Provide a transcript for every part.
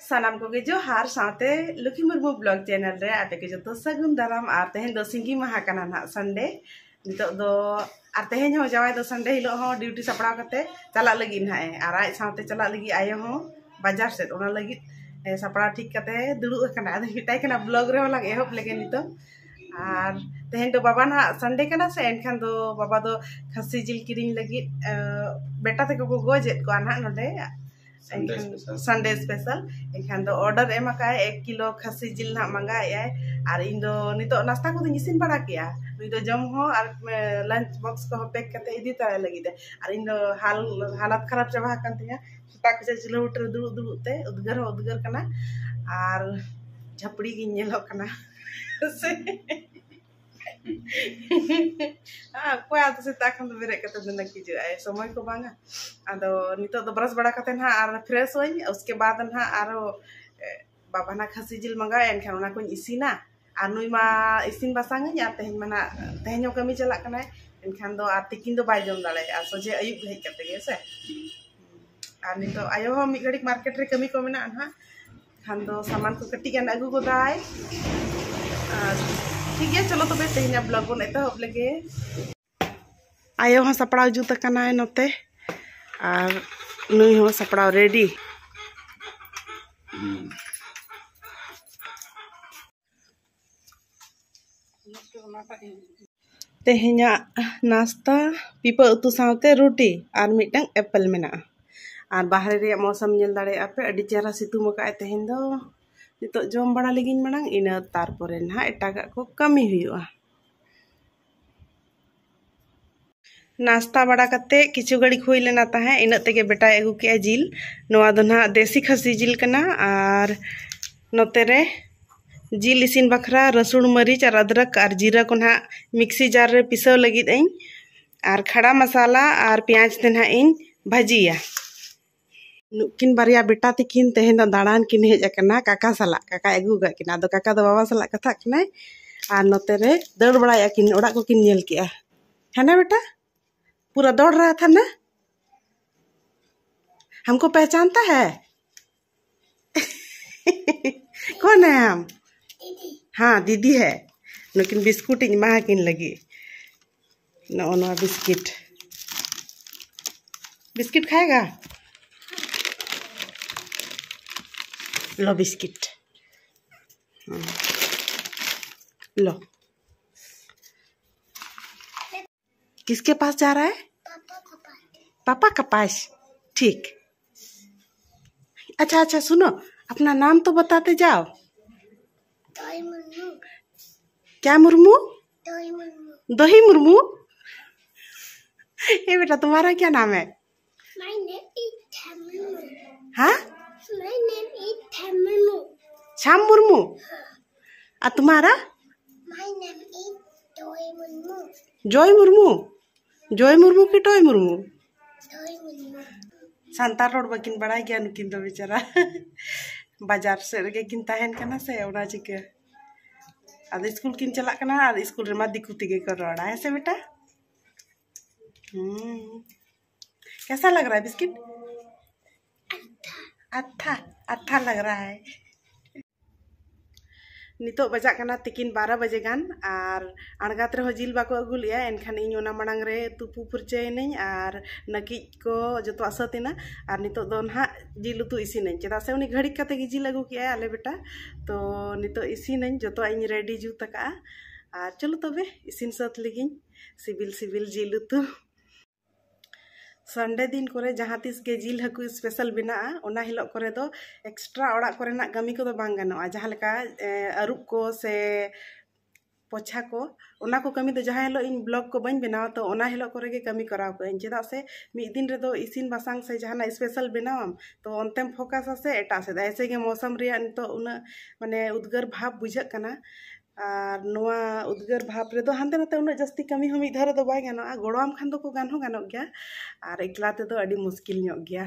सानाम को जोहार साथे लुकी मुर्मू ब्लॉग चैनल रे आपे के जो सगुन दाराम और तेहें दो सिंगी माहा कना ना संडे नितो दो और तेहें हो जावाय दो संडे हिलो हो ड्यूटी सपड़ा कते चला लगी ना और आज साथे चला लगी आयो हो बाजार से ओना लगी सपड़ा ठीक कते दुड़ु कना आदि हिटाय कना ब्लॉग रे होला एहब लगे नितो और तेहें दो बाबा ना संडे कना से एनखान दो बाबा दो खसी जिल किरिंग लगी बेटा ते को गोजेत को आना नोडे संडे स्पेशल एखान दो ऑर्डर एम का 1 किलो खसी जिल ना मंगाए और इन दो नितो नाश्ता को इसिन बड़ा किया नुई दो जम हो और लंच बॉक्स को पैक करते इदी तारे लगी दे और इन दो हालत खराब चाबा कान तिया सुता को चिलो उटर दुड़ु दुड़ु ते उद्गर कना और झपड़ी गी नेलो कना से कोई आते से ताकन तो बेरे कते दिन की जो है समय को बांगा आदो नितो तो ब्रश बड़ा कते ना और फ्रेश होई उसके बाद ना आरो बाबा ना खसी जिल मंगा एनखान ओना को इसिना और नुई मा इसिन बासांग या तेहन मना तेहन कमी चला कना एनखान दो आ तिकिन दो बाय जम दाले आ सोजे अयुब हेज कते गे से और नितो आयो हो मी घड़ी मार्केट रे कमी को मेना ना खान दो सामान को कटी गन अगु को दाय ठीक है चलो तो तेहना ब्लॉग बन एतहब लगे आयो हाँ सपड़ा जुत कना नोते और नुई हो सपड़ा रेडी तेहना नाश्ता पीपा उतु साथे रोटी और मिटंग एप्पल मेना और बाहर रे मौसम नेल दाड़े आपे अडी चेहरा सितुम का तेहन दो नितो जम बड़ा लगिन मनंग इना तारपरे ना एटागा को कमी हुआ नाश्ता बड़ा कते किछु घड़ी हुई लेना ताहे इना तेगे बेटा अगु के जिल नोआ दो ना देसी खसी जिल कना और नोते रे जिल इसिन बखरा रसुन मरीच और अदरक और जीरा को ना मिक्सी जार रे पिसो लगिद इन और खड़ा मसाला और प्याज ते ना इन भाजिया नुकिन बारिया बेटा तिकिन तेहेन दो दाड़ान किन हेज कना काका सला काका अगु गा किना दो काका दो बाबा सला कथा कना और नोते रे दौड़ बड़ाया किन ओड़ा को किन नेल किया है ना बेटा पूरा दौड़ रहा था ना हमको पहचानता है कौन है हम हाँ दीदी है लेकिन बिस्कुट इन माह किन लगी नो बिस्किट बिस्किट खाएगा लो बिस्किट लो किसके पास जा रहा है पापा का पास ठीक अच्छा अच्छा सुनो अपना नाम तो बताते जाओ क्या मुर्मू दही मुर्मू ये बेटा तुम्हारा क्या नाम है हाँ श्याम मुर्मू आ तुम्हारा जॉय मुर्मू की टॉय मुर्मू सांतार रोड बकिन बड़ा गया नुकिन दो बेचारा बाजार से रे किन ताहेन कना से ओना चिके आद स्कूल किन चला कना और स्कूल रे मा दिकु तिगे कर रोड़ा है से बेटा कैसा लग रहा है बिस्किट अच्छा अच्छा लग रहा है नितो बजा कना तिकिन 12 बजे गान और अणगात रे जिल बाको अगु लिया एनखान इन ओना मणांग रे तुपु फुरचेनኝ और नकी को जतो असतिना और नितो दो ना जिल उतु इसिनኝ चेदा से उनी घड़ी कते गी जिल अगु किया आले बेटा तो नितो इसिनኝ जतो इन रेडी जुत का और चलो तबे इसिन सत लगिन सिबिल जिल उतु संडे दिन करे जहाँ तीस के जिल हकु स्पेशल बना ओना हिलो करे दो एक्स्ट्रा ओड़ा करे कमी को बांग गानोआ जहाँ लेका अरुब को से पोछा को ओना को कमी तो जहाँ हिलो इन ब्लॉग को बन बनाव तो ओना हिलो करे के कमी कराव को चेदा से मिद दिन रे दो इसिन बासांग से जहाँ स्पेशल बनावम तो अंतेम फोकस से एटा से ऐसे के मौसम रे तो उना माने उद्गर भाव बुझक कना और नोआ उद्गर भाव रे दो हांते नाते उना जस्ती कमी हम इधर दो बाय गानोआ गोड़ाम खान दो को गान हो गानोग गया और एकला ते तो अडी मुश्किल ᱧᱚᱜ गया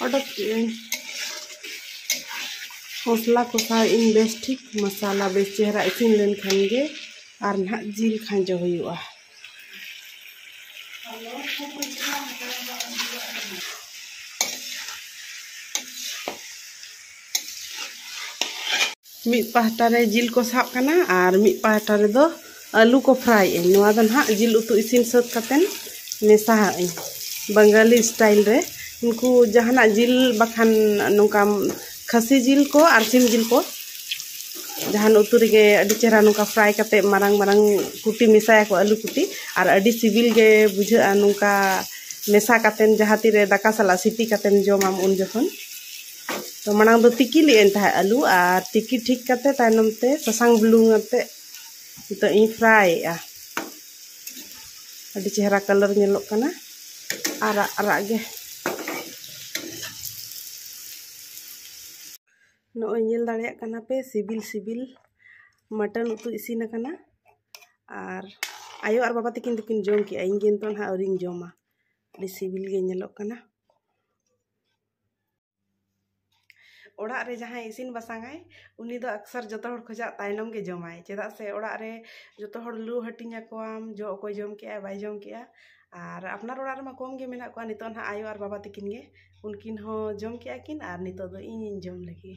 ऑर्डर मसला कषा इन बेस ठीक मसाला बेस चेहरा इसिन लेन खान गे और ना जिल खांजो हुआ मिद पाहटा रे जिल को साब कना और मिद पाहटा रे दो आलू को फ्राई नवा दो ना जिल उतु इसिन सत कतेन मेसा बंगाली स्टाइल रे उनको जहाना जिल बखान नौका खसी जिल को और सिम जिल को जहान उतु रे अडी चेहरा नौका फ्राई कते मारंग मारंग कुटी मिसाया को आलू कुटी और अडी सिबिल गे बुझा नौका मेसा कतेन जहाती रे दाका सला सिटी कतेन जोमाम उन जखन तो मांग दो तिकी लेन था आलू और तिकी ठीक करते तायनम ते ससांग बुलुंग आते तो इन फ्राई अड़ी चेहरा कलर नेलोक कना आरा आरा गे नो नेल दाड़िया कना पे सिबिल सिबिल मटन उतु इसिन कना और आयो और बाबा तकिन तकिन जोम की इन गेन तो ना औरिंग जोमा अड़ी सिबिल गे नेलोक कना ओड़ा रे जहाँ इसिन बसांगाय उनी दो अक्सर जतो हर खोजा तायनम गे जमाय चेदा से ओड़ा रे जतो हर लू हटिnya कोआम जो कोई जम के बाय जम के और अपना ओड़ा रे मा कम गे मेना को नितो ना आयो और बाबा तकिन गे उनकिन हो जम के किन और नितो दो इन जम लगी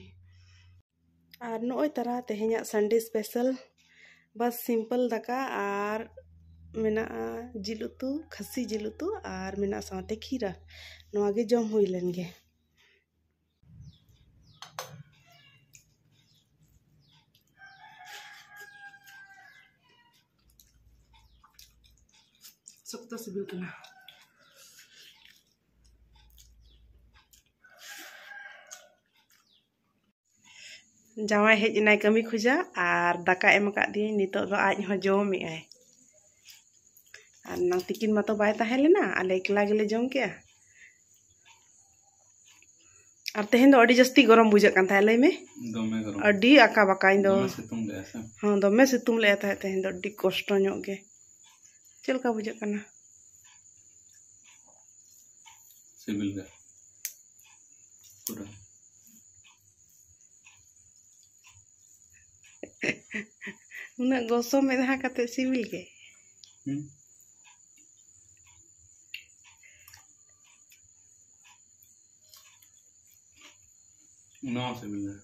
और नोय तरह तेहेኛ संडे स्पेशल बस सिंपल दाका और मेना जिल उतु खसी जिल उतु और मेना साथे खीरा नोआ गे जम हुई लेन गे सकता सिबिल कना जावाई हेज नाय कमी खुजा और दाका एम का दिए नितो दो आज हो जम आय और ना तिकिन मा तो बाय ताहे लेना आले एकला गेले जम के और तेहेन दो अडी जस्ती गरम बुझा कान थाय लय में दमे गरम अडी आका बाका इन दो सितुम ले आसा हां दमे सितुम ले था तेहेन दो अडी कष्ट ᱧᱚᱜ गे चल का बुझा कना सिबिल गे पूरा उना गोसो में दहा कते सिबिल गे ना सिबिल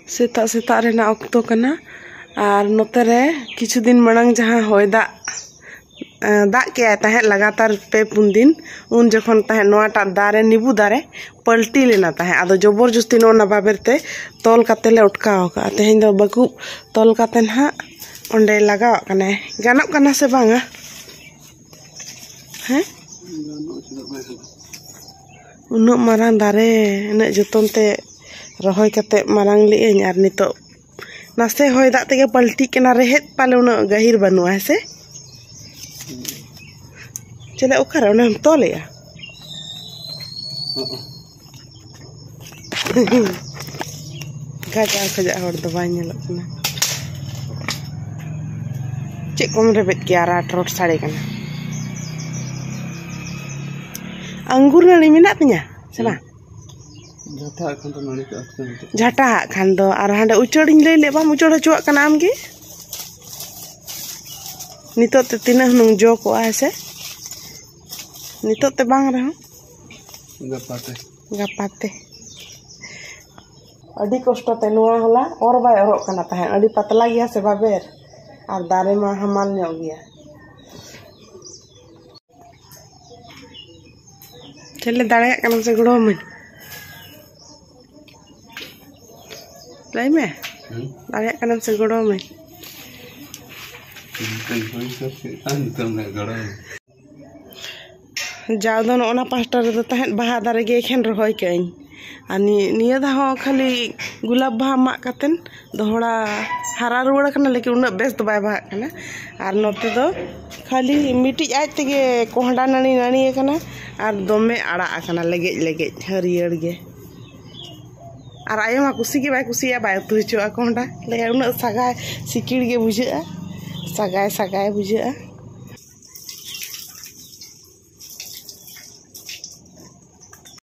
सेता सेता रेना ऑक्तो कना और नोते रे किछु दिन मांग जहाँ होय दा के ताहे लगातार पे पुन दिन उन जखन ताहे नोटा दारे नींबू दारे पलटी लेना ताहे आदो जबरदस्ती नोना बाबेरते तोल काते ले उटकाव का तेहेन दो बकु तोल काते ना ओंडे लगाव कना गानों कना से बांगा हैं उन्नो मारंग दारे इने जतनते रहोय काते मारंग लेइन और नितो नासे होय दा तेगे पलटी केना रेहेत पाले उन गहिर बनुआ से चले ओखारे उन हम तोलेया गाजा खजा हर दो बाय नेलो कना चे कोम रेबेत के आरा ट्रोट साड़े कना अंगूर नानी मेना तिया सेना झाटा खान दो और हांडे उचड़िन लई ले बाम उचड़ हचुआ कना आम गे नितो ते तिना हनुंग जो को आसे नितो ते बांग रहो गपाते अडी कष्ट ते नुआ होला और बाय और कना ताहे अडी पतला गया से बाबेर और दारे मा हमाल ᱧᱚᱜ गया चले दाड़े कना से गुड़ो में लय में दाड़े कना से गुड़ो में जादो ना पास्टा रे तहन बहा दारे गे एखेन रहोय केन आ निया दा हो खाली गुलाब बहा मा कतेन दोहड़ा हरा रुवड़ कना लेकिन उना बेस तो बाय बहा कना और नोते दो खाली मिटी आज तेगे कोहडा नानी नानी कना और दमे आड़ा कना लेगे लेगे हरियर गे और आयो मा कुसी के बाय कुसिया बाय तुचो कोहडा ले उना सगाय सिकिड़ गे बुझा सगाय सगाय बुझा